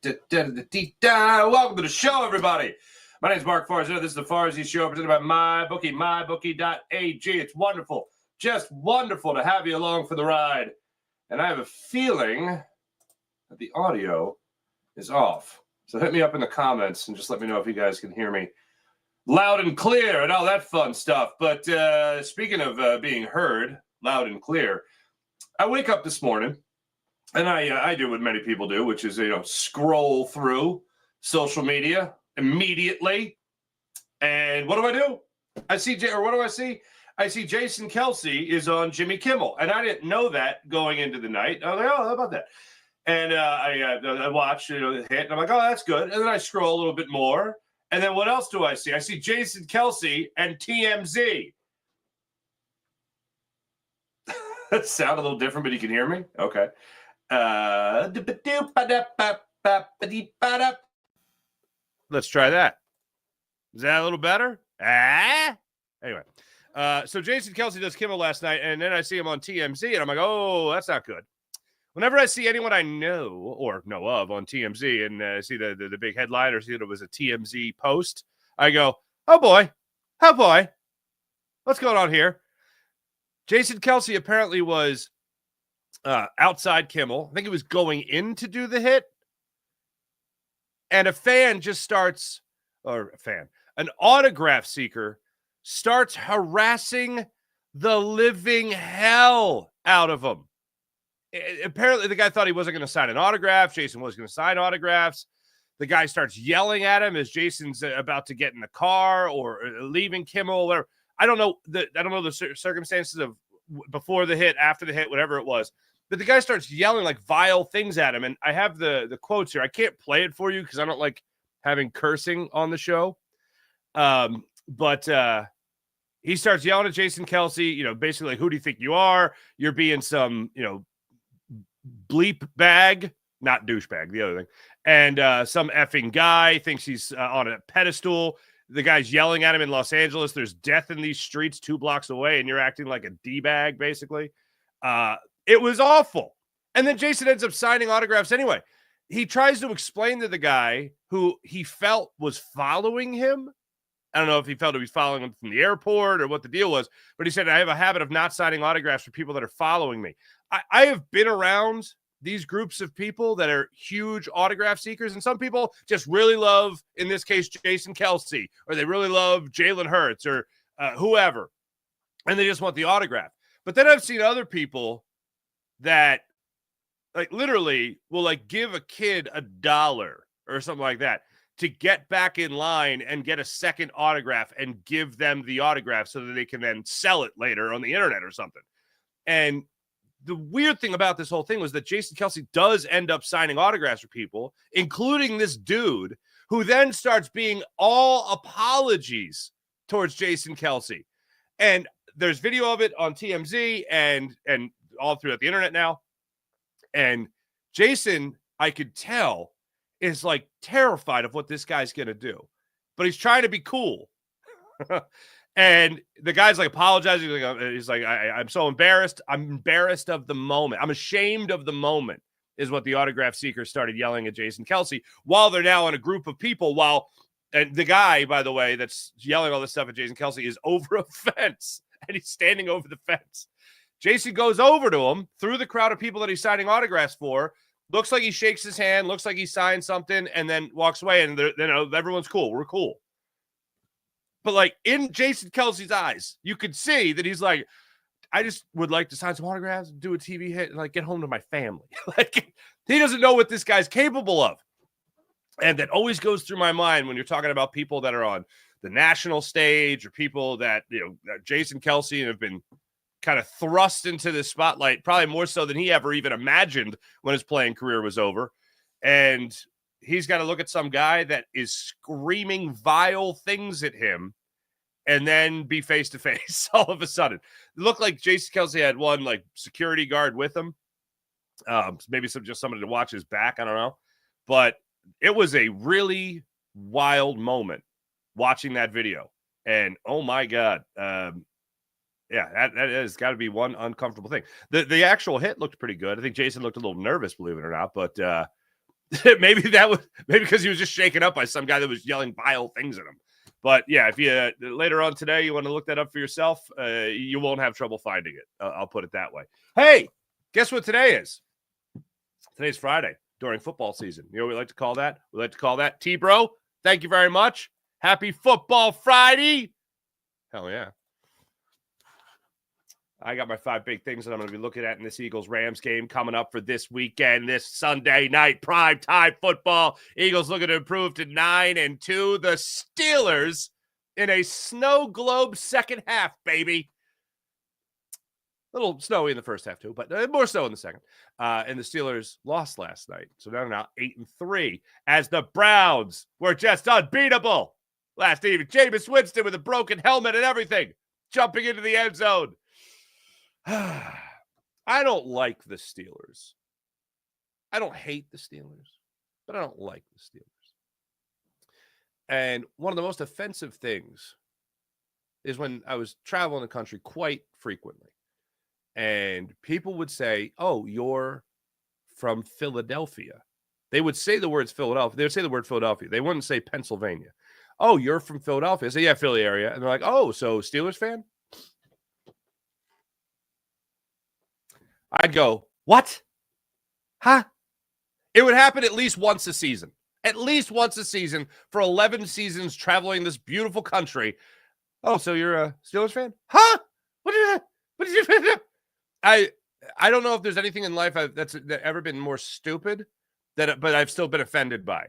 Welcome to the show, everybody. My name is Mark Farzetta. This is the Farzy Show presented by MyBookie, mybookie.ag. It's wonderful, just wonderful to have you along for the ride. And I have a feeling that the audio is off. So hit me up in the comments and just let me know if you guys can hear me loud and clear and all that fun stuff. But speaking of being heard loud and clear, I wake up this morning. And I do what many people do, which is, scroll through social media immediately. And what do? I see Jason Kelce is on Jimmy Kimmel. And I didn't know that going into the night. I was like, oh, how about that? And I watched the hit, and I'm like, oh, that's good. And then I scroll a little bit more. And then what else do I see? I see Jason Kelce and TMZ. That sound a little different, but you can hear me? Okay. Let's try that. Is that a little better? Anyway, so Jason Kelce does Kimmel last night, and then I see him on TMZ, and I'm like, oh, that's not good. Whenever I see anyone I know or know of on TMZ and see the big headline or see that it was a TMZ post, I go, oh boy, what's going on here? Jason Kelce apparently was outside Kimmel. I think he was going in to do the hit. And an autograph seeker starts harassing the living hell out of him. Apparently, the guy thought he wasn't going to sign an autograph. Jason was going to sign autographs. The guy starts yelling at him as Jason's about to get in the car or leaving Kimmel. Or I don't know the circumstances of before the hit, after the hit, whatever it was. But the guy starts yelling like vile things at him. And I have the quotes here. I can't play it for you because I don't like having cursing on the show. But he starts yelling at Jason Kelce, basically like, who do you think you are? You're being some, bleep bag, not douchebag, the other thing. And some effing guy thinks he's on a pedestal. The guy's yelling at him in Los Angeles. There's death in these streets 2 blocks away, and you're acting like a D-bag, basically. It was awful. And then Jason ends up signing autographs anyway. He tries to explain to the guy who he felt was following him. I don't know if he felt he was following him from the airport or what the deal was, but he said, I have a habit of not signing autographs for people that are following me. I have been around these groups of people that are huge autograph seekers, and some people just really love, in this case, Jason Kelce, or they really love Jalen Hurts or whoever, and they just want the autograph. But then I've seen other people that like literally will like give a kid $1 or something like that to get back in line and get a second autograph and give them the autograph so that they can then sell it later on the internet or something. And the weird thing about this whole thing was that Jason Kelce does end up signing autographs for people, including this dude who then starts being all apologies towards Jason Kelce. And there's video of it on TMZ and all throughout the internet now. And Jason, I could tell, is like terrified of what this guy's going to do. But he's trying to be cool. And the guy's like apologizing. He's like, I'm so embarrassed. I'm embarrassed of the moment. I'm ashamed of the moment, is what the autograph seeker started yelling at Jason Kelce while they're now in a group of people. And the guy, by the way, that's yelling all this stuff at Jason Kelce is over a fence. And he's standing over the fence. Jason goes over to him through the crowd of people that he's signing autographs for. Looks like he shakes his hand. Looks like he signed something and then walks away. And everyone's cool. We're cool. But like in Jason Kelce's eyes, you could see that he's like, I just would like to sign some autographs, do a TV hit, and like get home to my family. Like he doesn't know what this guy's capable of. And that always goes through my mind when you're talking about people that are on the national stage or people that, Jason Kelce have been kind of thrust into the spotlight, probably more so than he ever even imagined when his playing career was over. And he's got to look at some guy that is screaming vile things at him and then be face to face all of a sudden. It looked like Jason Kelce had one like security guard with him. Maybe just somebody to watch his back. I don't know. But it was a really wild moment watching that video. And oh my God. Yeah, that has got to be one uncomfortable thing. The actual hit looked pretty good. I think Jason looked a little nervous, believe it or not. But maybe because he was just shaken up by some guy that was yelling vile things at him. But yeah, if you later on today you want to look that up for yourself, you won't have trouble finding it. I'll put it that way. Hey, guess what today is? Today's Friday during football season. You know what we like to call that? We like to call that T-Bro. Thank you very much. Happy Football Friday. Hell yeah. I got my 5 big things that I'm going to be looking at in this Eagles-Rams game coming up for this weekend, this Sunday night prime time football. Eagles looking to improve to 9-2. The Steelers in a snow globe second half, baby. A little snowy in the first half too, but more snow in the second. And the Steelers lost last night, so they're now 8-3 as the Browns were just unbeatable last evening. Jameis Winston with a broken helmet and everything, jumping into the end zone. I don't like the Steelers. I don't hate the Steelers, but I don't like the Steelers. And one of the most offensive things is when I was traveling the country quite frequently, and people would say, "Oh, you're from Philadelphia." They would say the words Philadelphia. They would say the word Philadelphia. They wouldn't say Pennsylvania. "Oh, you're from Philadelphia." I say, "Yeah, Philly area." And they're like, "Oh, so Steelers fan?" I'd go, "What? Huh?" It would happen at least once a season. At least once a season for 11 seasons traveling this beautiful country. "Oh, so you're a Steelers fan?" "Huh? What did you do?" I don't know if there's anything in life that's ever been more stupid but I've still been offended by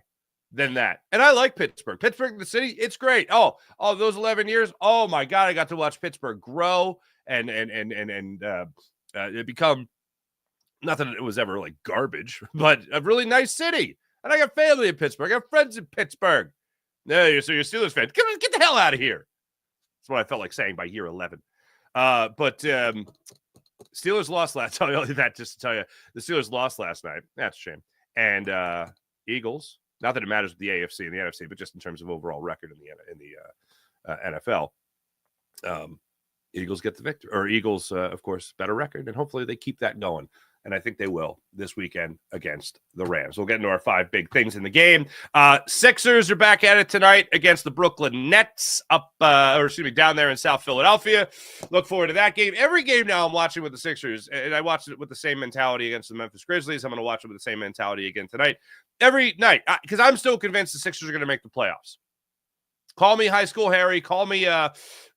than that. And I like Pittsburgh. Pittsburgh, the city, it's great. Oh, those 11 years. Oh my God, I got to watch Pittsburgh grow and it become not that it was ever like garbage, but a really nice city. And I got family in Pittsburgh. I got friends in Pittsburgh. No, so you're a Steelers fan. Get the hell out of here. That's what I felt like saying by year 11. But Steelers lost last. I'll tell you that just to tell you, the Steelers lost last night. That's a shame. And Eagles. Not that it matters with the AFC and the NFC, but just in terms of overall record in the NFL. Eagles get the victory, or Eagles, of course, better record, and hopefully they keep that going. And I think they will this weekend against the Rams. We'll get into our 5 big things in the game. Sixers are back at it tonight against the Brooklyn Nets down there in South Philadelphia. Look forward to that game. Every game now I'm watching with the Sixers, and I watched it with the same mentality against the Memphis Grizzlies. I'm going to watch it with the same mentality again tonight. Every night, because I'm still convinced the Sixers are going to make the playoffs. Call me High School Harry. Call me,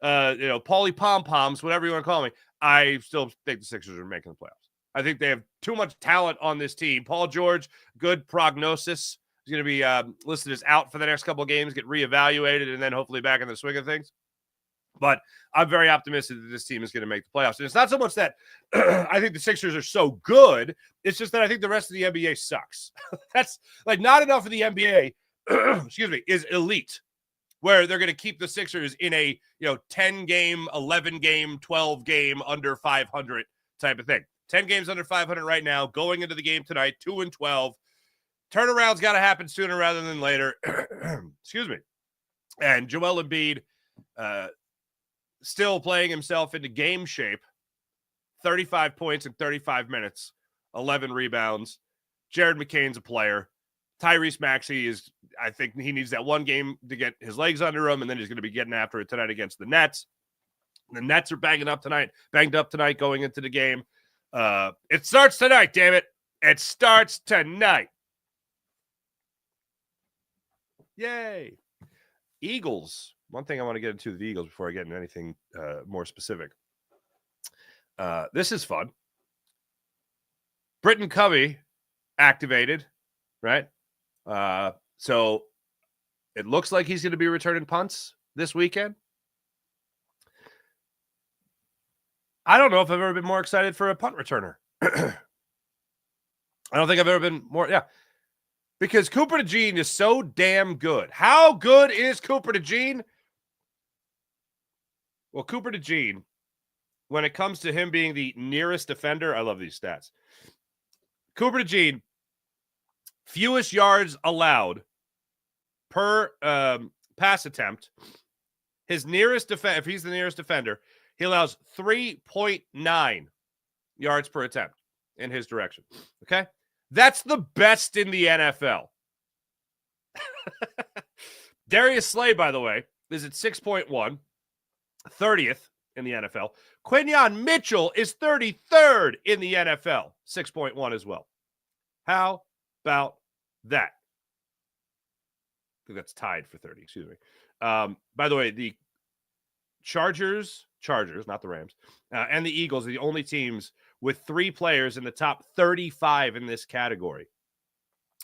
Paulie Pom-Poms, whatever you want to call me. I still think the Sixers are making the playoffs. I think they have too much talent on this team. Paul George, good prognosis. He's going to be listed as out for the next couple of games, get reevaluated, and then hopefully back in the swing of things. But I'm very optimistic that this team is going to make the playoffs. And it's not so much that I think the Sixers are so good. It's just that I think the rest of the NBA sucks. That's like not enough of the NBA, is elite, where they're going to keep the Sixers in a 10-game, 11-game, 12-game, under 500 type of thing. 10 games under 500 right now, going into the game tonight, 2-12. Turnaround's got to happen sooner rather than later. Excuse me. And Joel Embiid still playing himself into game shape. 35 points in 35 minutes, 11 rebounds. Jared McCain's a player. Tyrese Maxey I think he needs that one game to get his legs under him, and then he's going to be getting after it tonight against the Nets. The Nets are banged up tonight going into the game. It starts tonight, damn it. It starts tonight. Yay. Eagles. One thing I want to get into the Eagles before I get into anything more specific. This is fun. Britton Covey activated, right? So it looks like he's going to be returning punts this weekend. I don't know if I've ever been more excited for a punt returner. I don't think I've ever been more. Yeah. Because Cooper DeJean is so damn good. How good is Cooper DeJean? Well, Cooper DeJean, when it comes to him being the nearest defender, I love these stats. Cooper DeJean, fewest yards allowed per pass attempt. His nearest defender, if he's the nearest defender, he allows 3.9 yards per attempt in his direction. Okay? That's the best in the NFL. Darius Slay, by the way, is at 6.1, 30th in the NFL. Quinyon Mitchell is 33rd in the NFL, 6.1 as well. How about that? I think that's tied for 30, excuse me. By the way, the Chargers, not the Rams, and the Eagles are the only teams with 3 players in the top 35 in this category.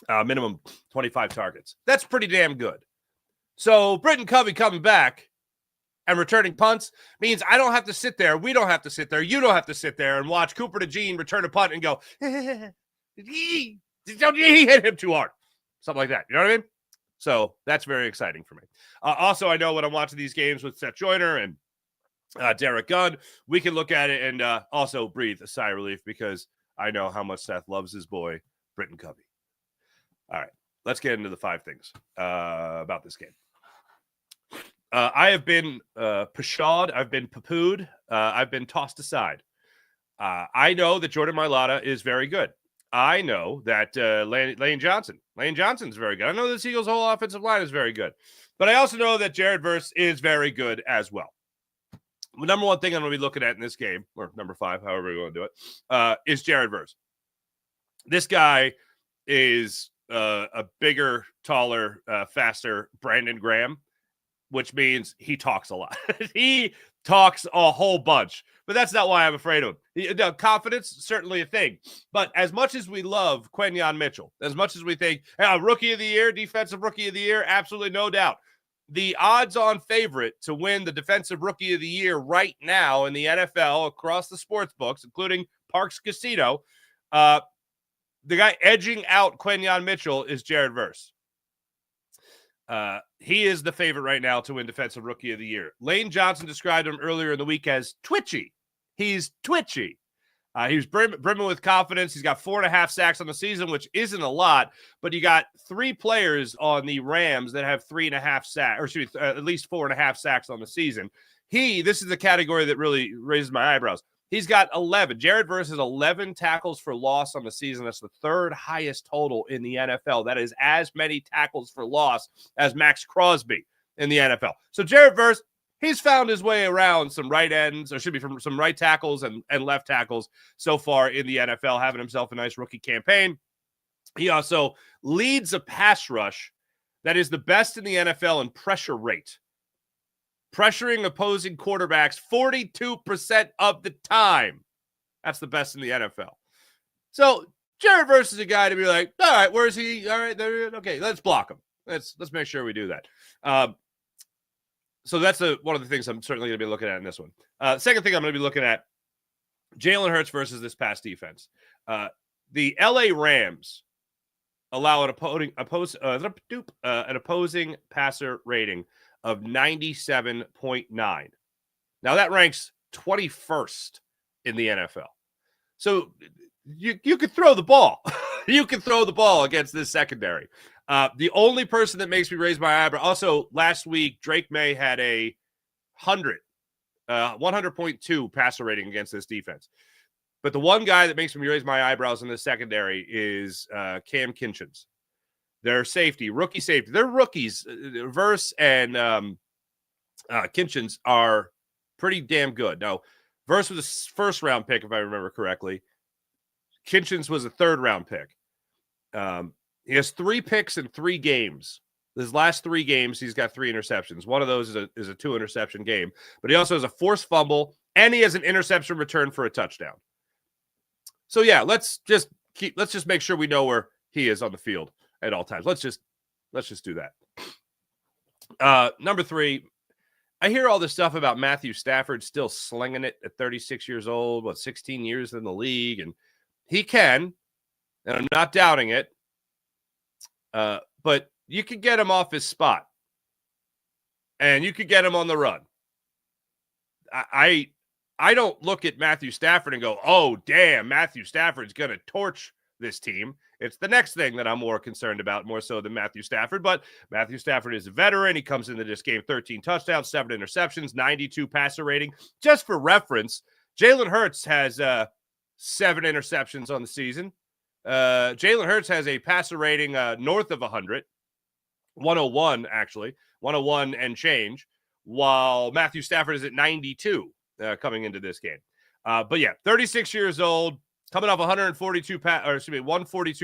Minimum 25 targets. That's pretty damn good. So Britton Covey coming back and returning punts means I don't have to sit there. We don't have to sit there. You don't have to sit there and watch Cooper DeJean return a punt and go, he hit him too hard. Something like that. You know what I mean? So that's very exciting for me. Also, I know when I'm watching these games with Seth Joyner and Derek Gunn, we can look at it and also breathe a sigh of relief because I know how much Seth loves his boy, Britton Covey. All right, let's get into the 5 things about this game. I have been pshawed. I've been poo-pooed. I've been tossed aside. I know that Jordan Mailata is very good. I know that Lane Johnson's very good. I know the Eagles' whole offensive line is very good. But I also know that Jared Verse is very good as well. The number one thing I'm going to be looking at in this game, or number 5, however you want to do it, is Jared Verse. This guy is a bigger, taller, faster Brandon Graham, which means he talks a lot. He talks a whole bunch, but that's not why I'm afraid of him. Confidence, certainly a thing. But as much as we love Quinyon Mitchell, as much as we think, rookie of the year, defensive rookie of the year, absolutely no doubt. The odds-on favorite to win the defensive rookie of the year right now in the NFL across the sports books, including Parks Casino, the guy edging out Quinyon Mitchell is Jared Verse. He is the favorite right now to win Defensive Rookie of the Year. Lane Johnson described him earlier in the week as twitchy. He's twitchy. He was brimming with confidence. He's got 4.5 sacks on the season, which isn't a lot, but you got 3 players on the Rams that have 3.5 sacks, or excuse me, at least 4.5 sacks on the season. This is the category that really raises my eyebrows. He's got 11. Jared Verse has 11 tackles for loss on the season. That's the 3rd highest total in the NFL. That is as many tackles for loss as Max Crosby in the NFL. So Jared Verse, he's found his way around some right ends, or should be from some right tackles and left tackles so far in the NFL, having himself a nice rookie campaign. He also leads a pass rush that is the best in the NFL in pressure rate. Pressuring opposing quarterbacks 42% of the time. That's the best in the NFL. So Jared Verse is a guy to be like, all right, where is he? All right, there. Okay, let's block him. Let's make sure we do that. So that's one of the things I'm certainly going to be looking at in this one. Second thing I'm going to be looking at, Jalen Hurts versus this pass defense. The LA Rams allow an opposing passer rating of 97.9. Now that ranks 21st in the NFL. So you could throw the ball. You can throw the ball against this secondary. The only person that makes me raise my eyebrow. Also, last week Drake May had a 100.2 passer rating against this defense. But the one guy that makes me raise my eyebrows in the secondary is Cam Kinchins. Their rookie safety. They're rookies. Verse and Kinchins are pretty damn good. Now, Verse was a 1st-round pick, if I remember correctly. Kinchins was a 3rd-round pick. He has 3 picks in 3 games. His last 3 games, he's got 3 interceptions. One of those is a 2-interception game. But he also has a forced fumble, and he has an interception return for a touchdown. So, yeah, let's just make sure we know where he is on the field at all times. Let's just do that. Number 3, I hear all this stuff about Matthew Stafford still slinging it at 36 years old, 16 years in the league, and he can, and I'm not doubting it. But you could get him off his spot, and you could get him on the run. I don't look at Matthew Stafford and go, oh, damn, Matthew Stafford's going to torch this team. It's the next thing that I'm more concerned about, more so than Matthew Stafford. But Matthew Stafford is a veteran. He comes into this game 13 touchdowns, 7 interceptions, 92 passer rating. Just for reference, Jalen Hurts has 7 interceptions on the season. Jalen Hurts has a passer rating north of 100, 101 actually, 101 and change, while Matthew Stafford is at 92 coming into this game. But yeah, 36 years old, coming off 142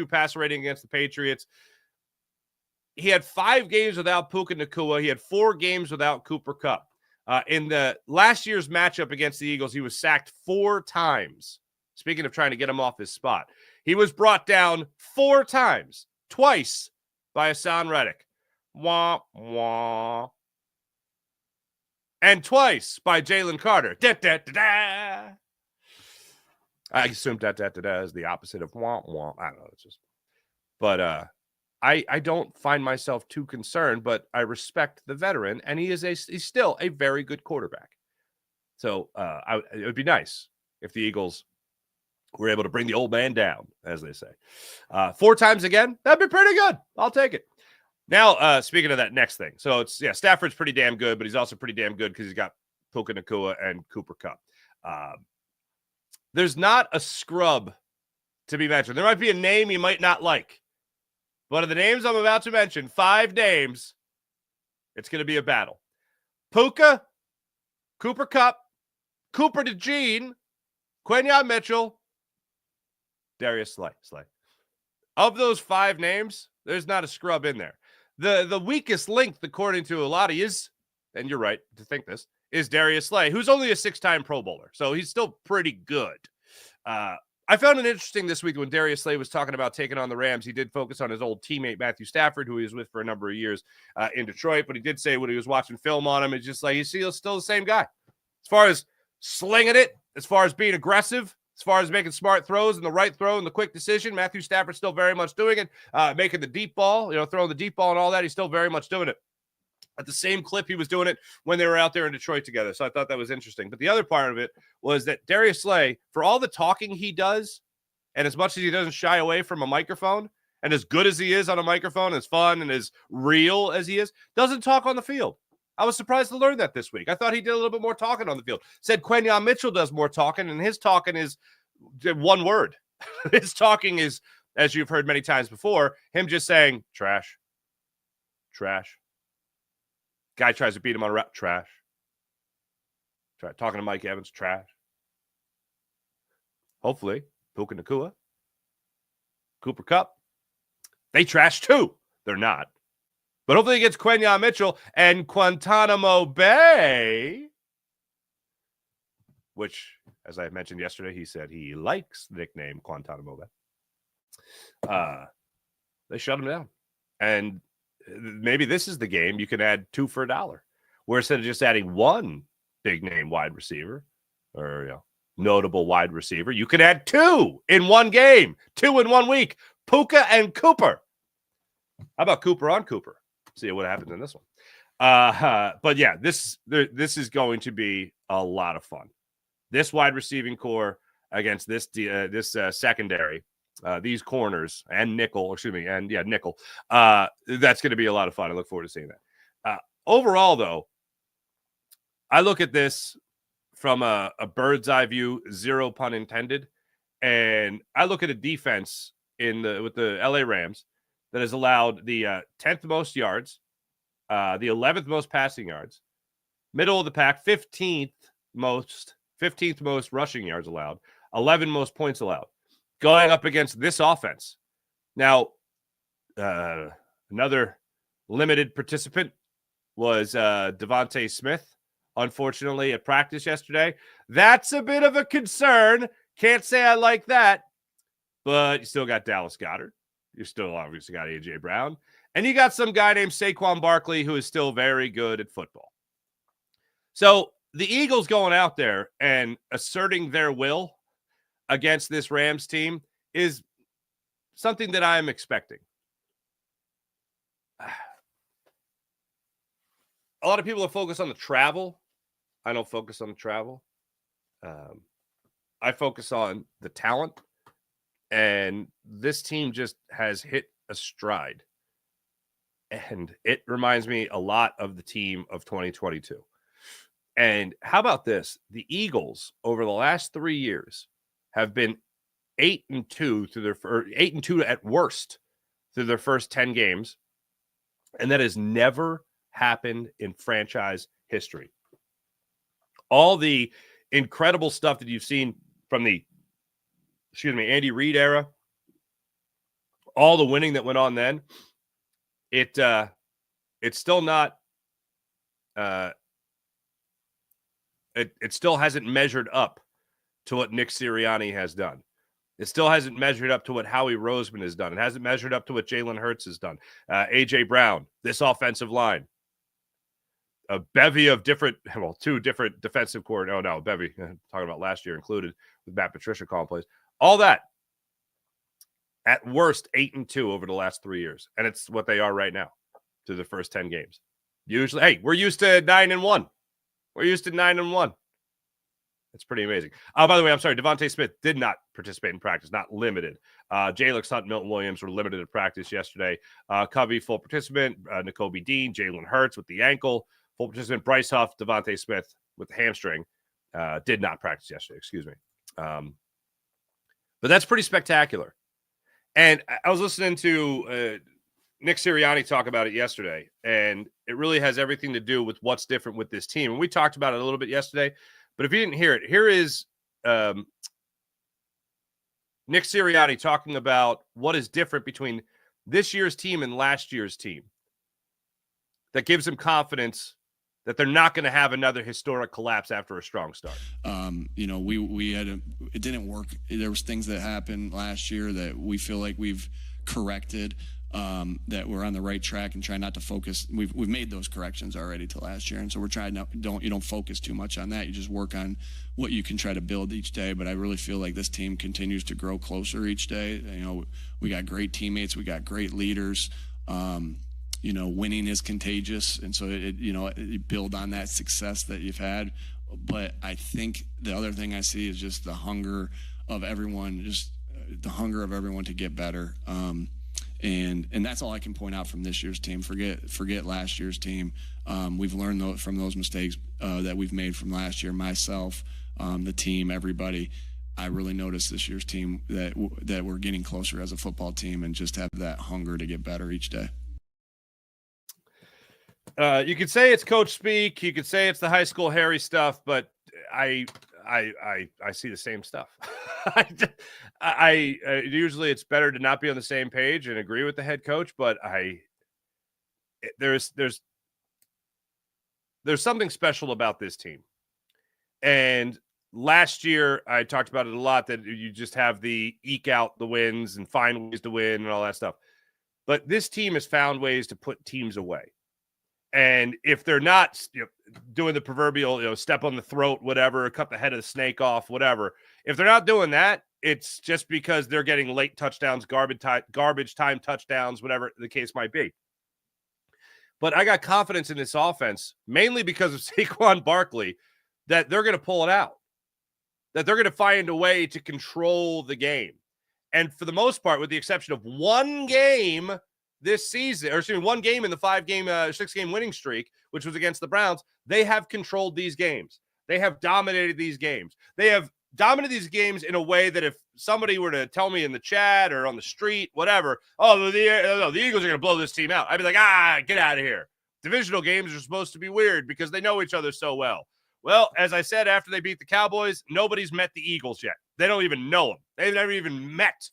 passer rating against the Patriots. He had 5 games without Puka Nacua. He had 4 games without Cooper Kupp. In the last year's matchup against the Eagles, he was sacked 4 times. Speaking of trying to get him off his spot, he was brought down 4 times, twice by Hassan Reddick. Wah, wah. And twice by Jalen Carter. Da, da, da, da. I assume da, da, da, da is the opposite of wah, wah. I don't know. It's just, but I don't find myself too concerned, but I respect the veteran, and he's still a very good quarterback. So it would be nice if the Eagles were able to bring the old man down, as they say. 4 times again, that'd be pretty good. I'll take it. Now, speaking of that next thing. So Stafford's pretty damn good, but he's also pretty damn good because he's got Puka Nacua and Cooper Kupp. There's not a scrub to be mentioned. There might be a name you might not like. But of the names I'm about to mention, 5 names, it's going to be a battle. Puka, Cooper Kupp, Cooper DeJean, Quentin Mitchell, Darius Slay. Of those 5 names, there's not a scrub in there. The weakest link, according to a lot of yous, and you're right to think this, is Darius Slay, who's only a 6-time Pro Bowler. So he's still pretty good. I found it interesting this week when Darius Slay was talking about taking on the Rams. He did focus on his old teammate, Matthew Stafford, who he was with for a number of years in Detroit. But he did say when he was watching film on him, it's just like he's still the same guy. As far as slinging it, as far as being aggressive, as far as making smart throws and the right throw and the quick decision, Matthew Stafford's still very much doing it. Making the deep ball, throwing the deep ball and all that, he's still very much doing it. At the same clip he was doing it when they were out there in Detroit together. So I thought that was interesting. But the other part of it was that Darius Slay, for all the talking he does, and as much as he doesn't shy away from a microphone, and as good as he is on a microphone, as fun and as real as he is, doesn't talk on the field. I was surprised to learn that this week. I thought he did a little bit more talking on the field. Said Quentin Mitchell does more talking, and his talking is one word. His talking is, as you've heard many times before, him just saying, trash, trash. Guy tries to beat him on a route, trash. Talking to Mike Evans, trash. Hopefully, Puka Nacua, Cooper Kupp, they trash too. They're not. But hopefully he gets Quentin Mitchell and Guantanamo Bay, which, as I mentioned yesterday, he said he likes the nickname Guantanamo Bay. They shut him down. And maybe this is the game you can add 2 for $1, where instead of just adding 1 big name wide receiver or notable wide receiver, you could add 2 in one game, 2 in 1 week. Puka and Cooper. How about Cooper on Cooper? See what happens in this one. But yeah, this is going to be a lot of fun. This wide receiving core against this secondary. These corners and nickel. That's going to be a lot of fun. I look forward to seeing that. Overall, though, I look at this from a bird's eye view, 0 pun intended, and I look at a defense with the LA Rams that has allowed the 10th most yards, the 11th most passing yards, middle of the pack, 15th most rushing yards allowed, 11 most points allowed, going up against this offense. Now, another limited participant was Devontae Smith, unfortunately, at practice yesterday. That's a bit of a concern. Can't say I like that. But you still got Dallas Goedert. You still obviously got A.J. Brown. And you got some guy named Saquon Barkley who is still very good at football. So the Eagles going out there and asserting their will against this Rams team is something that I am expecting. A lot of people are focused on the travel. I don't focus on the travel. I focus on the talent. And this team just has hit a stride. And it reminds me a lot of the team of 2022. And how about this? The Eagles, over the last 3 years, have been 8-2 through their 8-2 at worst through their first 10 games. And that has never happened in franchise history. All the incredible stuff that you've seen from the, Andy Reid era, all the winning that went on then, it's still not, it still hasn't measured up to what Nick Sirianni has done. It still hasn't measured up to what Howie Roseman has done. It hasn't measured up to what Jalen Hurts has done. A.J. Brown, this offensive line. A bevy of two different defensive coordinators. Oh, no, bevy. Talking about last year included with Matt Patricia calling plays. All that. At worst, 8-2 over the last 3 years. And it's what they are right now through the first 10 games. Usually, hey, we're used to 9-1. We're used to 9-1. It's pretty amazing. By the way, I'm sorry, Devontae Smith did not participate in practice, not limited. Jalix Hunt, Milton Williams were limited in practice yesterday. Covey, full participant. Nakobe Dean, Jalen Hurts with the ankle, full participant. Bryce Huff, Devontae Smith with the hamstring, did not practice yesterday, excuse me. But that's pretty spectacular. And I was listening to Nick Sirianni talk about it yesterday, and it really has everything to do with what's different with this team. And we talked about it a little bit yesterday. But if you didn't hear it, here is Nick Sirianni talking about what is different between this year's team and last year's team that gives him confidence that they're not going to have another historic collapse after a strong start. We had it didn't work. There was things that happened last year that we feel like we've corrected. That we're on the right track and try not to focus. We've made those corrections already to last year, and so we're trying to don't focus too much on that. You just work on what you can try to build each day. But I really feel like this team continues to grow closer each day. We got great teammates, we got great leaders. Winning is contagious, and so you build on that success that you've had. But I think the other thing I see is just the hunger of everyone, to get better. And that's all I can point out from this year's team. Forget last year's team. We've learned from those mistakes that we've made from last year. Myself, the team, everybody. I really noticed this year's team that we're getting closer as a football team and just have that hunger to get better each day. You could say it's coach speak. You could say it's the high school Harry stuff, but I see the same stuff. I usually it's better to not be on the same page and agree with the head coach, but there's something special about this team. And last year I talked about it a lot, that you just have the eke out the wins and find ways to win and all that stuff. But this team has found ways to put teams away. And if they're not doing the proverbial, step on the throat, whatever, cut the head of the snake off, whatever, if they're not doing that, it's just because they're getting late touchdowns, garbage time touchdowns, whatever the case might be. But I got confidence in this offense, mainly because of Saquon Barkley, that they're going to pull it out, that they're going to find a way to control the game. And for the most part, with the exception of one game this season, one game in the 6-game winning streak, which was against the Browns, they have controlled these games. They have dominated these games. They have dominated these games in a way that if somebody were to tell me in the chat or on the street, whatever, the Eagles are going to blow this team out, I'd be like, get out of here. Divisional games are supposed to be weird because they know each other so well. Well, as I said, after they beat the Cowboys, nobody's met the Eagles yet. They don't even know them. They've never even met,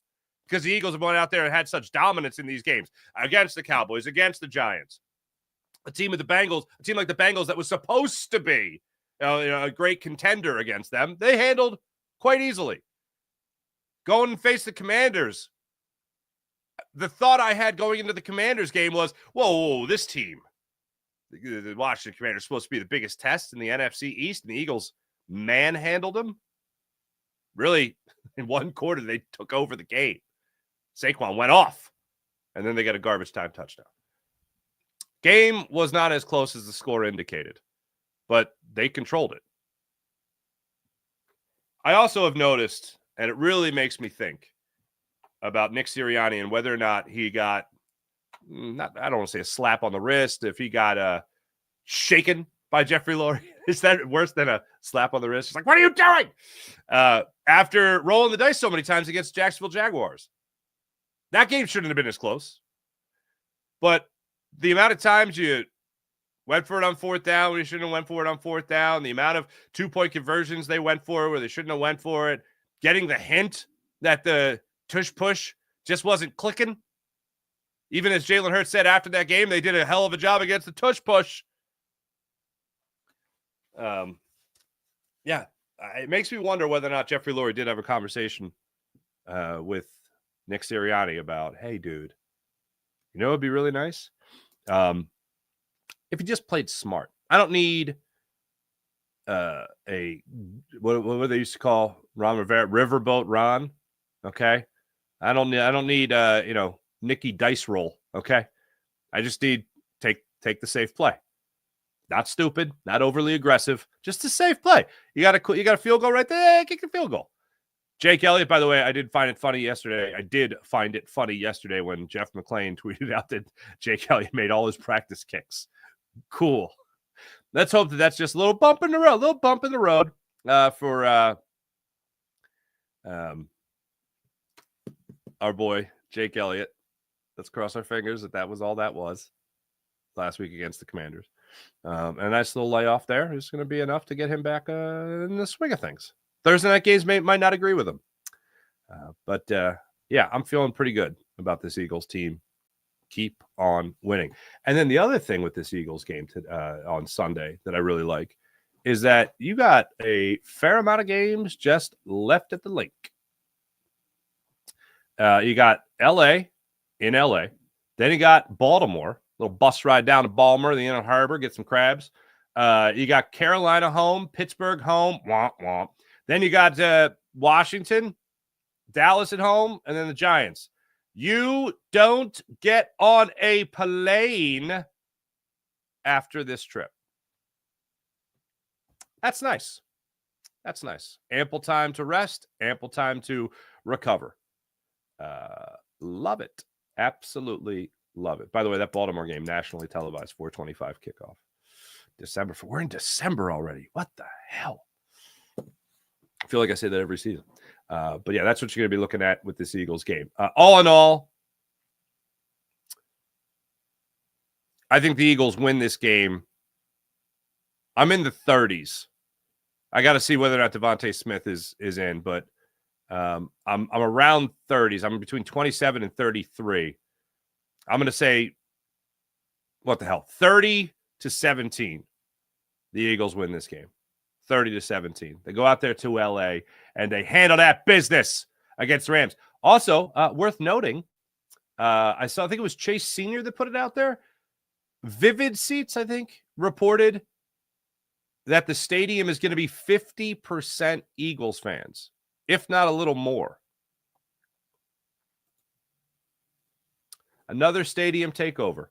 because the Eagles have gone out there and had such dominance in these games against the Cowboys, against the Giants. A team like the Bengals that was supposed to be a great contender against them, they handled quite easily. Going and face the Commanders. The thought I had going into the Commanders game was, whoa, this team, the Washington Commanders, supposed to be the biggest test in the NFC East, and the Eagles manhandled them. Really, in one quarter, they took over the game. Saquon went off, and then they got a garbage time touchdown. Game was not as close as the score indicated, but they controlled it. I also have noticed, and it really makes me think about Nick Sirianni and whether or not he got, I don't want to say a slap on the wrist, if he got shaken by Jeffrey Lurie? Is that worse than a slap on the wrist? It's like, what are you doing? After rolling the dice so many times against Jacksonville Jaguars. That game shouldn't have been as close. But the amount of times you went for it on fourth down when you shouldn't have went for it on fourth down, the amount of 2-point conversions they went for where they shouldn't have went for it, getting the hint that the tush push just wasn't clicking. Even as Jalen Hurts said after that game, they did a hell of a job against the tush push. It makes me wonder whether or not Jeffrey Lurie did have a conversation with Nick Sirianni about, hey, dude, you know, it'd be really nice if he just played smart. I don't need what they used to call Ron Rivera, Riverboat Ron. Okay, I don't need Nicky Dice Roll. Okay, I just need take the safe play. Not stupid, not overly aggressive, just a safe play. You got a field goal right there, kick the field goal. Jake Elliott, by the way, I did find it funny yesterday. When Jeff McClain tweeted out that Jake Elliott made all his practice kicks. Cool. Let's hope that that's just a little bump in the road, for our boy Jake Elliott. Let's cross our fingers that was all that was last week against the Commanders. And a nice little layoff there is going to be enough to get him back in the swing of things. Thursday night games might not agree with him. But I'm feeling pretty good about this Eagles team. Keep on winning. And then the other thing with this Eagles game on Sunday that I really like is that you got a fair amount of games just left at the link. You got LA in LA. Then you got Baltimore. Little bus ride down to Baltimore, the Inland Harbor, get some crabs. You got Carolina home, Pittsburgh home, womp womp. Then you got Washington, Dallas at home, and then the Giants. You don't get on a plane after this trip. That's nice. That's nice. Ample time to rest, ample time to recover. Love it. Absolutely love it. By the way, that Baltimore game, nationally televised, 4:25 kickoff. We're in December already. What the hell? I feel like I say that every season. But yeah, that's what you're going to be looking at with this Eagles game. All in all, I think the Eagles win this game. I'm in the 30s. I got to see whether or not Devontae Smith is in, but I'm around 30s. I'm between 27 and 33. I'm going to say, what the hell, 30-17. The Eagles win this game. 30-17. They go out there to LA and they handle that business against the Rams. Also, worth noting, I think it was Chase Sr. that put it out there. Vivid Seats, I think, reported that the stadium is going to be 50% Eagles fans, if not a little more. Another stadium takeover.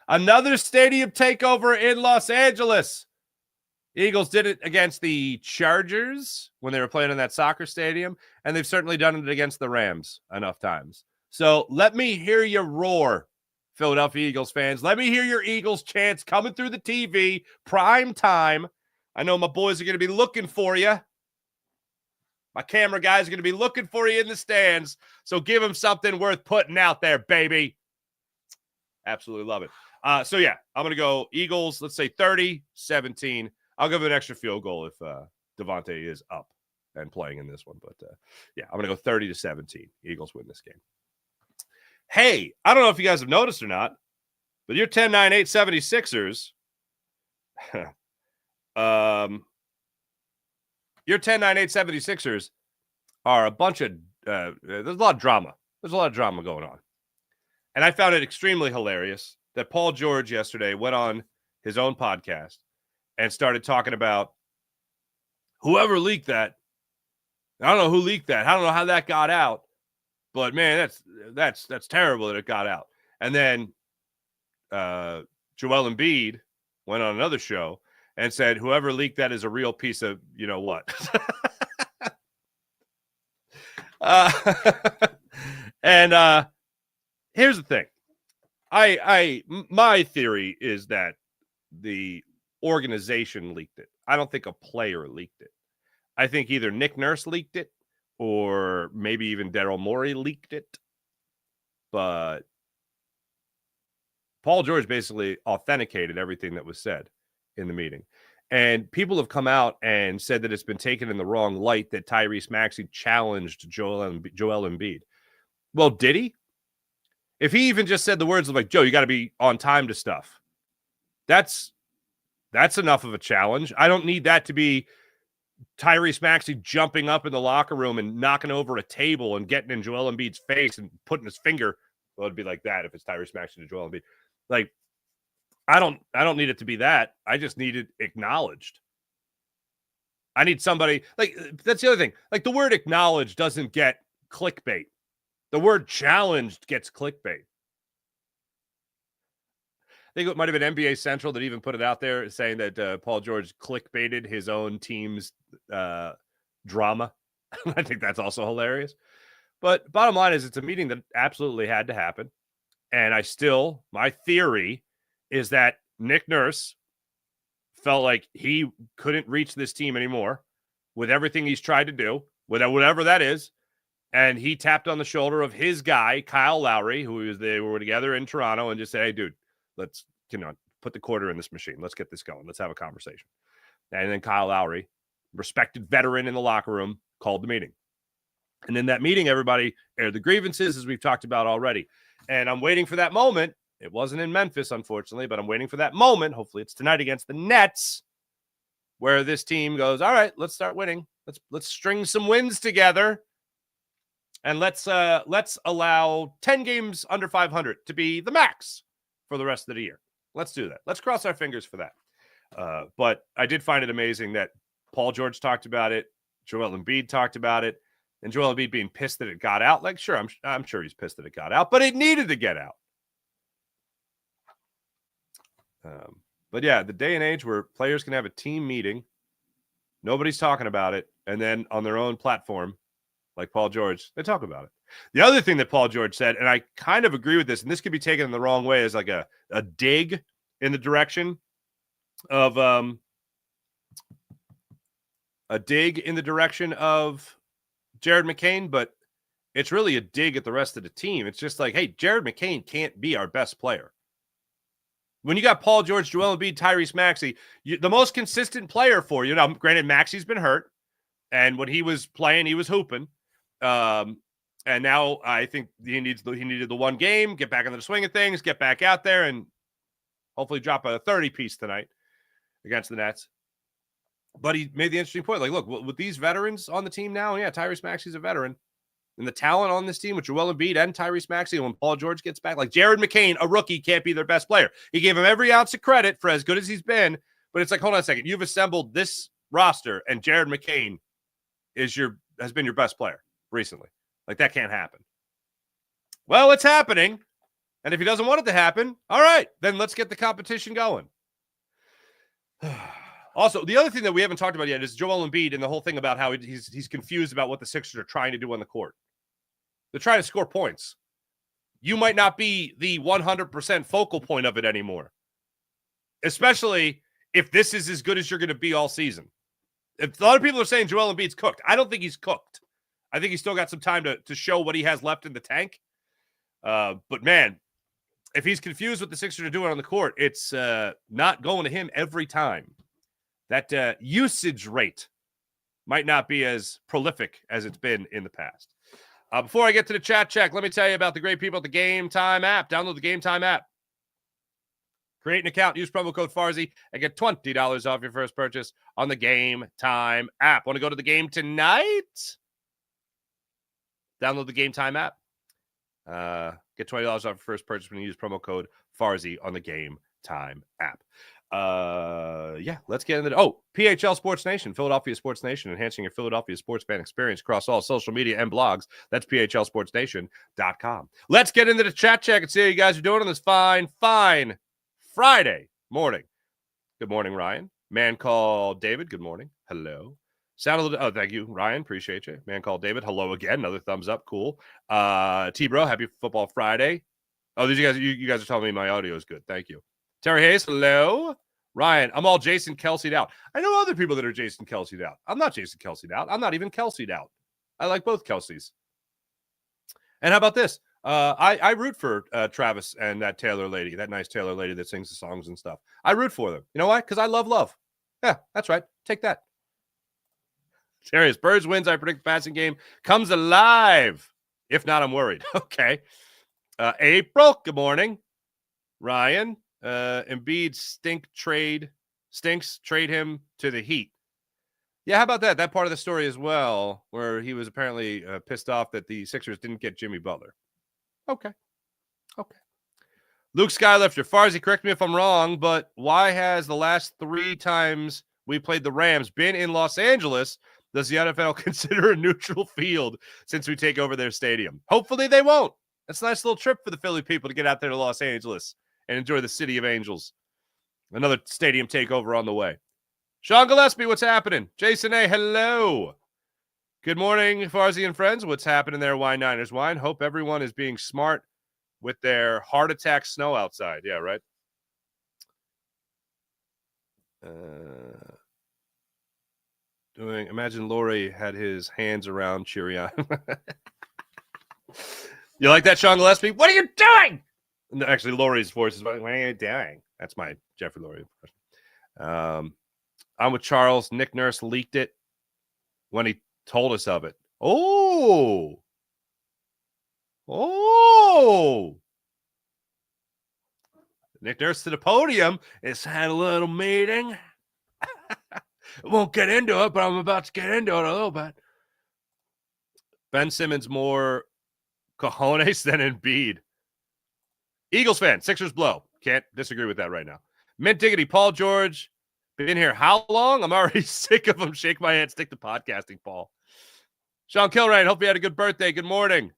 Another stadium takeover in Los Angeles. Eagles did it against the Chargers when they were playing in that soccer stadium, and they've certainly done it against the Rams enough times. So let me hear you roar, Philadelphia Eagles fans. Let me hear your Eagles chants coming through the TV, prime time. I know my boys are going to be looking for you. My camera guys are going to be looking for you in the stands, so give them something worth putting out there, baby. Absolutely love it. I'm going to go Eagles, let's say 30-17. I'll give an extra field goal if Devontae is up and playing in this one. But, I'm going to go 30-17. Eagles win this game. Hey, I don't know if you guys have noticed or not, but your 10-9-8 76ers, your 10-9-8 76ers are a bunch of there's a lot of drama. There's a lot of drama going on. And I found it extremely hilarious that Paul George yesterday went on his own podcast and started talking about whoever leaked that. I don't know who leaked that. I don't know how that got out. But man, that's terrible that it got out. And then Joel Embiid went on another show and said whoever leaked that is a real piece of you know what. Here's the thing. My theory is that the organization leaked it. I don't think a player leaked it. I think either Nick Nurse leaked it or maybe even Daryl Morey leaked it. But Paul George basically authenticated everything that was said in the meeting. And people have come out and said that it's been taken in the wrong light that Tyrese Maxey challenged Joel Embiid. Well, did he? If he even just said the words of like, Joe, you got to be on time to stuff. That's enough of a challenge. I don't need that to be Tyrese Maxey jumping up in the locker room and knocking over a table and getting in Joel Embiid's face and putting his finger. Well, it'd be like that if it's Tyrese Maxey to Joel Embiid. Like, I don't need it to be that. I just need it acknowledged. I need somebody like that's the other thing. Like the word acknowledged doesn't get clickbait. The word challenged gets clickbait. I think it might have been NBA Central that even put it out there saying that Paul George clickbaited his own team's drama. I think that's also hilarious. But bottom line is it's a meeting that absolutely had to happen. And my theory is that Nick Nurse felt like he couldn't reach this team anymore with everything he's tried to do, whatever that is. And he tapped on the shoulder of his guy, Kyle Lowry, they were together in Toronto, and just said, hey, dude, let's put the quarter in this machine. Let's get this going. Let's have a conversation. And then Kyle Lowry, respected veteran in the locker room, called the meeting. And in that meeting, everybody aired the grievances, as we've talked about already. And I'm waiting for that moment. It wasn't in Memphis, unfortunately, but I'm waiting for that moment. Hopefully it's tonight against the Nets, where this team goes, all right, let's start winning. Let's string some wins together. And let's allow 10 games under 500 to be the max for the rest of the year. Let's do that. Let's cross our fingers for that. But I did find it amazing that Paul George talked about it. Joel Embiid talked about it. And Joel Embiid being pissed that it got out. Like, sure, I'm sure he's pissed that it got out, but it needed to get out. But yeah, the day and age where players can have a team meeting, nobody's talking about it, and then on their own platform, like Paul George, they talk about it. The other thing that Paul George said, and I kind of agree with this, and this could be taken in the wrong way as like a dig in the direction of Jared McCain, but it's really a dig at the rest of the team. It's just like, hey, Jared McCain can't be our best player. When you got Paul George, Joel Embiid, Tyrese Maxey, the most consistent player for you. Now, granted, Maxey's been hurt, and when he was playing, he was hooping. And now I think he needed the one game, get back into the swing of things, get back out there, and hopefully drop a 30-piece tonight against the Nets. But he made the interesting point, like, look, with these veterans on the team now, yeah, Tyrese Maxey's a veteran. And the talent on this team with Joel Embiid and Tyrese Maxey, when Paul George gets back, like Jared McCain, a rookie, can't be their best player. He gave him every ounce of credit for as good as he's been, but it's like, hold on a second. You've assembled this roster, and Jared McCain has been your best player recently. Like, that can't happen. Well, it's happening. And if he doesn't want it to happen, all right, then let's get the competition going. Also, the other thing that we haven't talked about yet is Joel Embiid and the whole thing about how he's confused about what the Sixers are trying to do on the court. They're trying to score points. You might not be the 100% focal point of it anymore, especially if this is as good as you're going to be all season. If a lot of people are saying Joel Embiid's cooked, I don't think he's cooked. I think he's still got some time to show what he has left in the tank. But, man, if he's confused what the Sixers are doing on the court, it's not going to him every time. That usage rate might not be as prolific as it's been in the past. Before I get to the chat check, let me tell you about the great people at the Game Time app. Download the Game Time app. Create an account, use promo code Farzy, and get $20 off your first purchase on the Game Time app. Want to go to the game tonight? Download the Game Time app. Get $20 off your first purchase when you use promo code Farzy on the Game Time app. Let's get into PHL Sports Nation, Philadelphia Sports Nation, enhancing your Philadelphia sports fan experience across all social media and blogs. That's phlsportsnation.com. Let's get into the chat check and see how you guys are doing on this fine Friday morning. Good morning, Ryan. Man called David. Good morning. Hello. Thank you, Ryan. Appreciate you. Man called David. Hello again. Another thumbs up. Cool. T-Bro, happy Football Friday. Oh, you guys are telling me my audio is good. Thank you. Terry Hayes, hello. Ryan, I'm all Jason Kelce'd out. I know other people that are Jason Kelce'd out. I'm not Jason Kelce'd out. I'm not even Kelce'd out. I like both Kelce's. And how about this? I root for Travis and that Taylor lady, that nice Taylor lady that sings the songs and stuff. I root for them. You know why? Because I love. Yeah, that's right. Take that. Serious. Birds wins. I predict the passing game comes alive. If not, I'm worried. Okay. April, good morning. Ryan, Embiid stinks. Trade him to the Heat. Yeah, how about that? That part of the story as well, where he was apparently pissed off that the Sixers didn't get Jimmy Butler. Okay. Luke Skylifter, Farzy, correct me if I'm wrong, but why has the last 3 times we played the Rams been in Los Angeles? Does the NFL consider a neutral field since we take over their stadium? Hopefully they won't. That's a nice little trip for the Philly people to get out there to Los Angeles and enjoy the city of angels. Another stadium takeover on the way. Sean Gillespie, what's happening? Jason A., hello. Good morning, Farzy and friends. What's happening there, Wine Niners Wine? Hope everyone is being smart with their heart attack snow outside. Yeah, right? Imagine Lori had his hands around Chirian. You like that, Sean Gillespie? What are you doing? No, actually, Lori's voice is, what are you doing? That's my Jeffrey Lurie impression. I'm with Charles. Nick Nurse leaked it when he told us of it. Oh. Nick Nurse to the podium has had a little meeting. I won't get into it, but I'm about to get into it a little bit. Ben Simmons more cojones than Embiid. Eagles fan, Sixers blow. Can't disagree with that right now. Mint Diggity, Paul George. Been here how long? I'm already sick of them. Shake my hand, stick to podcasting, Paul. Sean Kilrain, hope you had a good birthday. Good morning.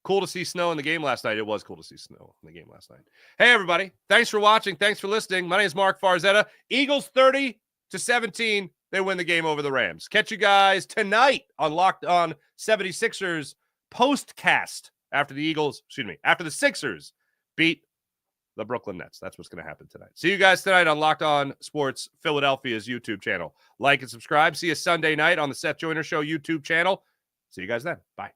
Cool to see snow in the game last night. It was cool to see snow in the game last night. Hey, everybody. Thanks for watching. Thanks for listening. My name is Mark Farzetta. Eagles 30-17. They win the game over the Rams. Catch you guys tonight on Locked On 76ers postcast after the Sixers beat the Brooklyn Nets. That's what's going to happen tonight. See you guys tonight on Locked On Sports Philadelphia's YouTube channel. Like and subscribe. See you Sunday night on the Seth Joyner Show YouTube channel. See you guys then. Bye.